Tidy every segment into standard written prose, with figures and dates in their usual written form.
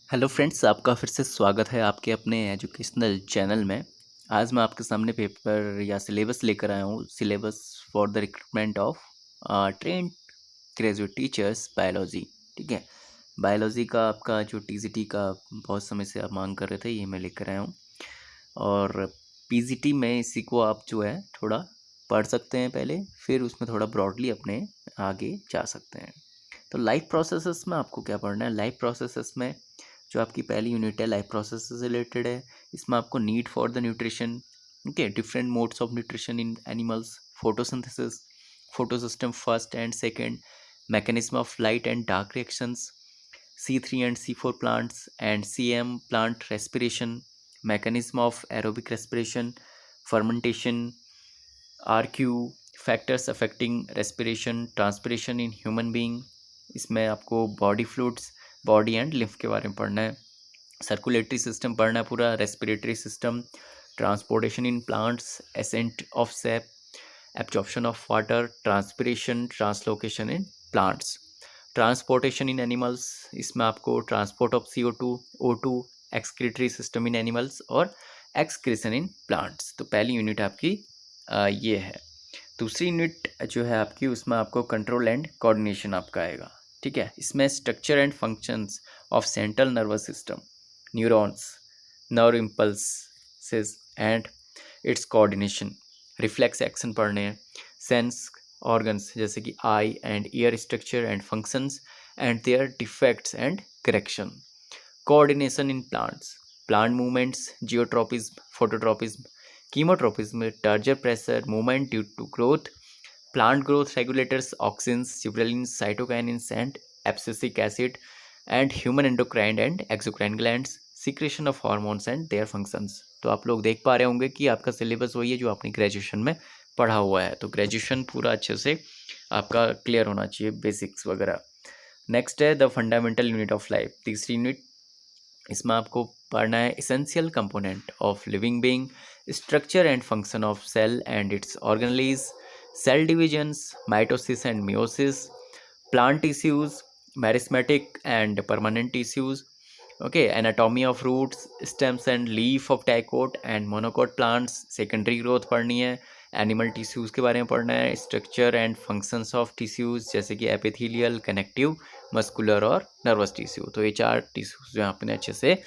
Hello friends, आपका फिर से स्वागत है आपके अपने एजुकेशनल चैनल में। आज मैं आपके सामने पेपर या सिलेबस लेकर आया हूँ। Syllabus for the recruitment of trained graduate teachers biology. ठीक है, बायोलॉजी का आपका जो टीजीटी का बहुत समय से आप मांग कर रहे थे, ये मैं लेकर आया हूँ। और पीजीटी में इसी को आप जो है थोड़ा पढ़ सकते हैं पहले, फिर उसमें थोड़ा ब्रॉडली अपने आगे जा सकते हैं। तो लाइफ प्रोसेसेस में आपको क्या पढ़ना है? लाइफ प्रोसेसेस में जो आपकी पहली यूनिट है लाइफ प्रोसेस से रिलेटेड है। इसमें आपको need for the nutrition, okay, different modes of nutrition in animals, photosynthesis, photosystem first and second, mechanism of light and dark reactions, C3 and C4 plants and CM plant respiration, mechanism of aerobic respiration, fermentation, RQ, factors affecting respiration, transpiration in human being। इसमें आपको body fluids, body and lymph के बारे में पढ़ना है। Circulatory system पढ़ना है पूरा, respiratory system, transportation in plants, ascent of SAP, absorption of water, transpiration, translocation in plants, transportation in animals. इसमें आपको transport of CO2, O2, excretory system in animals और एक्सक्रीशन इन प्लांट्स। तो पहली unit आपकी ये है। दूसरी यूनिट जो है आपकी, उसमें आपको कंट्रोल एंड कोऑर्डिनेशन आपका आएगा। ठीक है, इसमें structure and functions of central nervous system, neurons, nerve impulses and its coordination, reflex action पढ़ने हैं, सेंस ऑर्गन्स जैसे कि eye and ear structure and functions and their defects and correction, coordination in plants, plant movements, geotropism, phototropism, chemotrophism, turgor pressure, movement due to growth, plant growth regulators, auxins, gibberellins, cytokinins and abscisic acid, and human endocrine and exocrine glands, secretion of hormones and their functions। तो आप लोग देख पा रहे होंगे कि आपका syllabus वही है जो आपने ग्रेजुएशन में पढ़ा हुआ है। तो ग्रेजुएशन पूरा अच्छे से आपका क्लियर होना चाहिए, बेसिक्स वगैरह। नेक्स्ट है the fundamental unit of life, तीसरी यूनिट। इसमें आपको पढ़ना है essential component of living being, structure and function of cell and its organelles, cell divisions, mitosis and meiosis, plant tissues, meristematic and permanent tissues, okay, anatomy of roots, stems and leaf of dicot and monocot plants, secondary growth पढ़नी है, animal tissues के बारे में पढ़ना है, structure and functions of tissues जैसे कि epithelial, connective, muscular और नर्वस टिश्यू। तो ये चार टिश्यूज़ जो आपने अच्छे से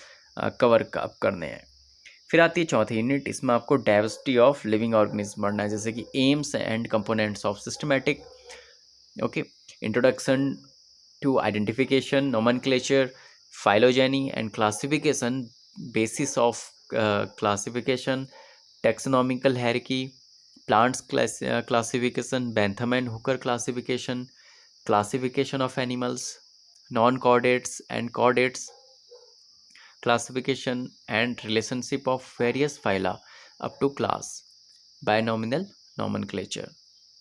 कवर करने हैं। फिर आती है चौथी यूनिट। इसमें आपको डाइवर्सिटी ऑफ लिविंग ऑर्गेनिज्म पढ़ना है जैसे कि AIIMS and components of systematic, okay, introduction to identification, nomenclature, phylogeny and classification, basis of classification, taxonomical hierarchy, plants classification, Bentham and Hooker classification, classification of animals, non-chordates and chordates, classification and relationship of various phyla up to class, binomial nomenclature।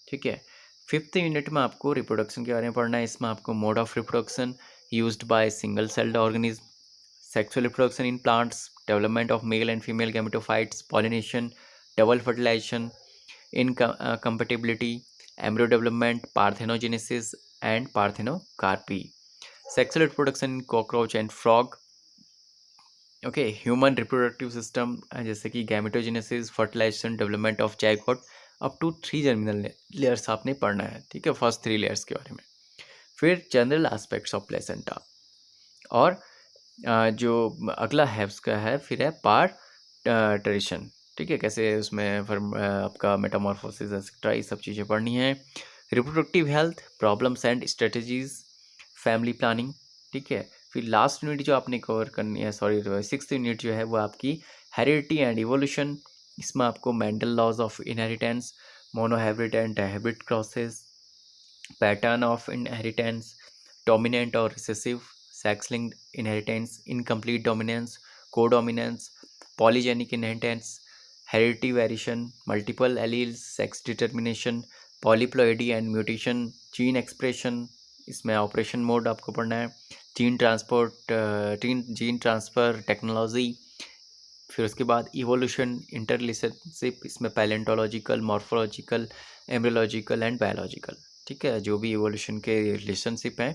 ठीक है, fifth unit में आपको reproduction के बारे में पढ़ना है। इसमें आपको mode of reproduction used by single celled organism, sexual reproduction in plants, development of male and female gametophytes, pollination, double fertilization, incompatibility, embryo development, parthenogenesis and parthenocarpy, sexual reproduction in cockroach and frog, okay, human reproductive system जैसे कि gametogenesis, fertilization, development of zygote up to 3 germinal layers आपने पढ़ना है। ठीक है, first 3 layers के बारे में। फिर जनरल एस्पेक्ट्स ऑफ प्लेसेंटा और जो अगला है उसका है फिर है पार्ट ट्रेडिशन। ठीक है, कैसे उसमें आपका मेटामॉर्फोसिस एक्सेट्रा ये सब चीज़ें पढ़नी है। Reproductive health, problems and strategies, family planning. ठीक है, फिर लास्ट यूनिट जो आपने कवर करनी है, सॉरी, सिक्स्थ यूनिट जो है वो आपकी हेरिडिटी एंड इवोल्यूशन। इसमें आपको Mendel laws of inheritance, monohybrid and dihybrid crosses, pattern of inheritance, dominant और recessive, sex linked inheritance, incomplete dominance, codominance, polygenic inheritance, heredity variation, multiple alleles, sex determination, polyploidy and mutation, gene expression. इसमें operation mode आपको पढ़ना है, gene transfer technology. फिर उसके बाद evolution, interrelationship, इसमें palaeontological, morphological, embryological and biological. ठीक है, जो भी इवोल्यूशन के रिलेशनशिप हैं,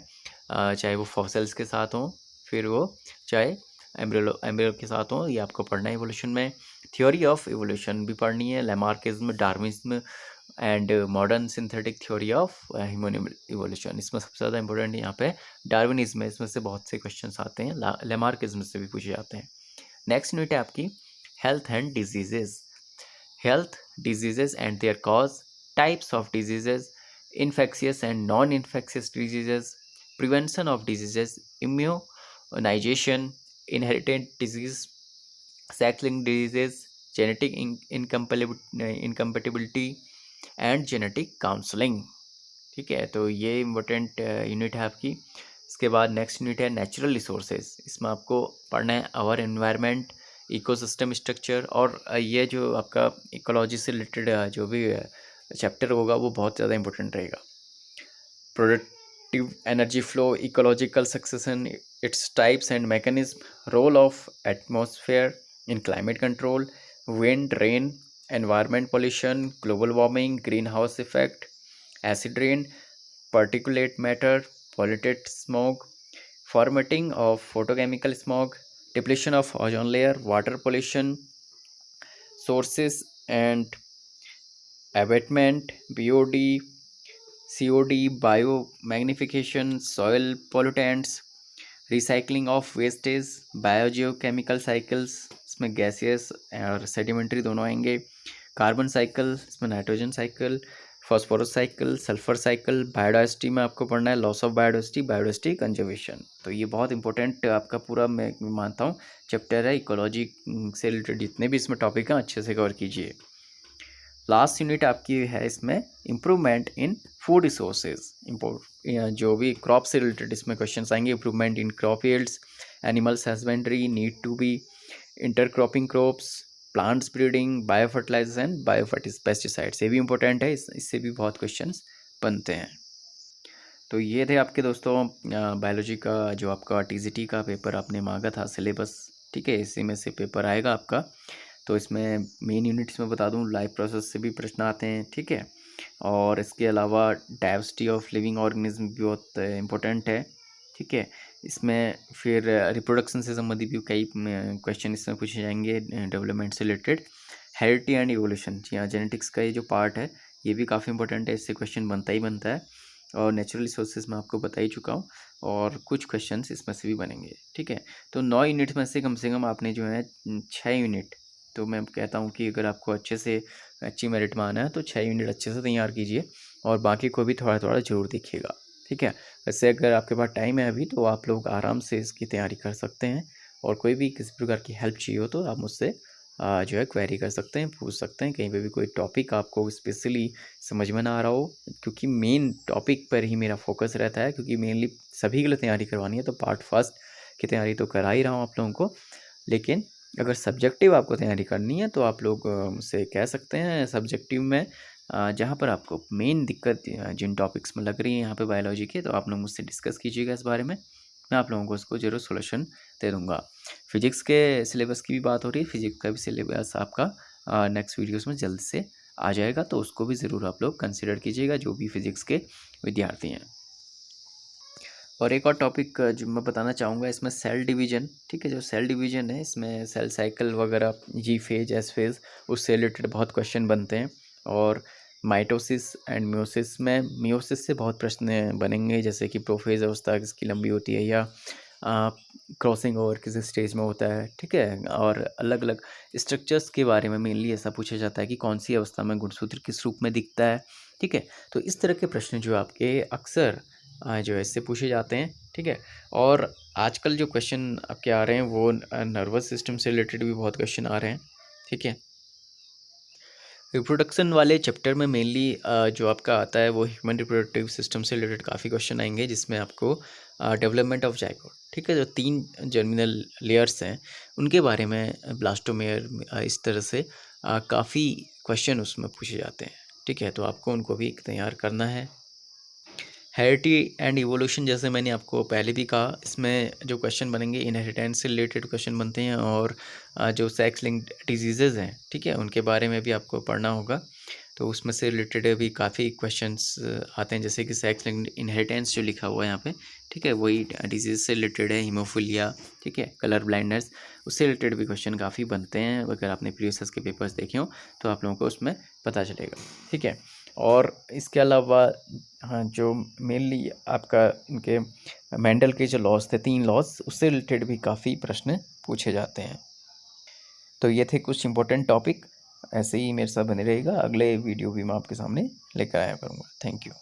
चाहे वो फॉसिल्स के साथ हों फिर वो चाहे एम्ब्रियो के साथ हो, ये आपको पढ़ना है इवोल्यूशन में। थ्योरी ऑफ इवोल्यूशन भी पढ़नी है, Lamarckism, Darwinism and modern synthetic theory of human evolution. इसमें सबसे ज़्यादा इंपॉर्टेंट यहाँ पे डार्विनिज्म है, इसमें से बहुत से क्वेश्चंस आते हैं, लैमार्किज्म से भी पूछे जाते हैं। नेक्स्ट यूनिट है आपकी health and diseases. Health, diseases and their cause, types of diseases, infectious and non-infectious diseases, prevention of diseases, immunization, inherited disease, sex-linked diseases, genetic incompatibility and genetic counseling। ठीक है, तो ये इम्पोर्टेंट यूनिट है आपकी। इसके बाद नेक्स्ट यूनिट है natural resources. इसमें आपको पढ़ना है आवर एनवायरनमेंट, इकोसिस्टम स्ट्रक्चर, और ये जो आपका इकोलॉजी से रिलेटेड जो भी चैप्टर होगा वो बहुत ज़्यादा इंपॉर्टेंट रहेगा। Productive energy flow, ecological succession, its types and mechanism, role of atmosphere in climate control, wind, rain, environment pollution, global warming, green house effect, acid rain, particulate matter, polluted smoke, formatting of photochemical smog, depletion of ozone layer, water pollution, sources and abatement, BOD, COD, biomagnification, soil pollutants, recycling of wastage, biogeochemical cycles, इसमें gaseous और sedimentary दोनों आएंगे, carbon cycle, इसमें nitrogen cycle, phosphorus cycle, sulphur cycle, biodiversity में आपको पढ़ना है loss of biodiversity, biodiversity conservation. तो ये बहुत इंपॉर्टेंट आपका पूरा मैं मानता हूँ चैप्टर है। इकोलॉजी से रिलेटेड जितने भी इसमें टॉपिक हैं अच्छे से कवर कीजिए। लास्ट यूनिट आपकी है इसमें इम्प्रूवमेंट इन फूड रिसोर्सेज, जो भी क्रॉप से रिलेटेड इसमें क्वेश्चंस आएंगे। Improvement in crop yields, animals husbandry, need to be intercropping crops, plants breeding, biofertilisers and pesticides, ये भी इंपॉर्टेंट है, इससे भी बहुत क्वेश्चंस बनते हैं। तो ये थे आपके दोस्तों बायोलॉजी का जो आपका टीजीटी का पेपर आपने मांगा था सिलेबस। ठीक है, इसी में से पेपर आएगा आपका। तो इसमें मेन यूनिट्स में बता दूं, लाइफ प्रोसेस से भी प्रश्न आते हैं। ठीक है, और इसके अलावा डाइवर्सिटी ऑफ लिविंग ऑर्गेनिज्म भी बहुत इंपॉर्टेंट है। ठीक है, इसमें फिर रिप्रोडक्शन से संबंधित भी कई क्वेश्चन इसमें पूछे जाएंगे, डेवलपमेंट से रिलेटेड। हेरिडिटी एंड इवोल्यूशन, जी हाँ, जेनेटिक्स का ये जो पार्ट है ये भी काफ़ी इंपॉर्टेंट है, इससे क्वेश्चन बनता ही बनता है। और नेचुरल रिसोर्सेज मैं आपको बता ही चुका हूँ, और कुछ क्वेश्चंस इसमें से भी बनेंगे। ठीक है, तो 9 यूनिट में से कम आपने जो है 6 यूनिट, तो मैं कहता हूँ कि अगर आपको अच्छे से अच्छी मेरिट में आना है तो 6 यूनिट अच्छे से तैयार कीजिए, और बाकी को भी थोड़ा थोड़ा ज़रूर देखिएगा। ठीक है, वैसे अगर आपके पास टाइम है अभी तो आप लोग आराम से इसकी तैयारी कर सकते हैं, और कोई भी किसी प्रकार की हेल्प चाहिए हो तो आप मुझसे जो है क्वेरी कर सकते हैं, पूछ सकते हैं। कहीं पे भी कोई टॉपिक आपको स्पेशली समझ में ना आ रहा हो, क्योंकि मेन टॉपिक पर ही मेरा फोकस रहता है, क्योंकि मेनली सभी के लिए तैयारी करवानी है। तो पार्ट फर्स्ट की तैयारी तो करा ही रहा हूँ आप लोगों को, लेकिन अगर सब्जेक्टिव आपको तैयारी करनी है तो आप लोग मुझसे कह सकते हैं। सब्जेक्टिव में जहाँ पर आपको मेन दिक्कत जिन टॉपिक्स में लग रही है यहाँ पे बायोलॉजी के, तो आप लोग मुझसे डिस्कस कीजिएगा इस बारे में, मैं आप लोगों को उसको ज़रूर सोल्यूशन दे दूँगा। फिजिक्स के सिलेबस की भी बात हो रही है, फिजिक्स का भी सिलेबस आपका नेक्स्ट वीडियोस में जल्द से आ जाएगा, तो उसको भी ज़रूर आप लोग कंसिडर कीजिएगा जो भी फिजिक्स के विद्यार्थी हैं। और एक और टॉपिक जो मैं बताना चाहूँगा इसमें सेल डिवीजन। ठीक है, जो सेल डिवीजन है इसमें सेल साइकिल वगैरह, जी फेज, एस फेज, उससे रिलेटेड बहुत क्वेश्चन बनते हैं। और माइटोसिस एंड मियोसिस में, मियोसिस से बहुत प्रश्न बनेंगे, जैसे कि प्रोफेज अवस्था किसकी लंबी होती है, या क्रॉसिंग ओवर किस स्टेज में होता है। ठीक है, और अलग अलग स्ट्रक्चर्स के बारे में मेनली ऐसा पूछा जाता है कि कौन सी अवस्था में गुणसूत्र किस रूप में दिखता है। ठीक है, तो इस तरह के प्रश्न जो आपके अक्सर जो है इससे पूछे जाते हैं। ठीक है, और आजकल जो क्वेश्चन आपके आ रहे हैं वो नर्वस सिस्टम से रिलेटेड भी बहुत क्वेश्चन आ रहे हैं। ठीक है, रिप्रोडक्शन वाले चैप्टर में मेनली जो आपका आता है वो ह्यूमन रिप्रोडक्टिव सिस्टम से रिलेटेड काफ़ी क्वेश्चन आएंगे, जिसमें आपको डेवलपमेंट ऑफ जाइगोट, ठीक है, जो 3 जर्मिनल लेयर्स हैं उनके बारे में, ब्लास्टोमेयर, इस तरह से काफ़ी क्वेश्चन उसमें पूछे जाते हैं। ठीक है, तो आपको उनको भी तैयार करना है। हेरिडिटी एंड इवोल्यूशन, जैसे मैंने आपको पहले भी कहा, इसमें जो क्वेश्चन बनेंगे इनहेरिटेंस से रिलेटेड क्वेश्चन बनते हैं, और जो सेक्स लिंक्ड डिजीज़ेज़ हैं, ठीक है, उनके बारे में भी आपको पढ़ना होगा। तो उसमें से रिलेटेड भी काफ़ी क्वेश्चंस आते हैं, जैसे कि सेक्स इनहेरिटेंस जो लिखा हुआ है यहाँ पे, ठीक है, वही डिजीज़ से रिलेटेड है, हीमोफीलिया, ठीक है, कलर ब्लाइंडनेस, उससे रिलेटेड भी क्वेश्चन काफ़ी बनते हैं। अगर आपने प्रीवियस के पेपर्स देखे हो तो आप लोगों को उसमें पता चलेगा, ठीक है। और इसके अलावा हाँ, जो मेनली आपका इनके मेंडल के जो लॉज थे, 3 लॉज, उससे रिलेटेड भी काफ़ी प्रश्न पूछे जाते हैं। तो ये थे कुछ इंपॉर्टेंट टॉपिक। ऐसे ही मेरे साथ बने रहेगा, अगले वीडियो भी मैं आपके सामने लेकर आया करूँगा। Thank you.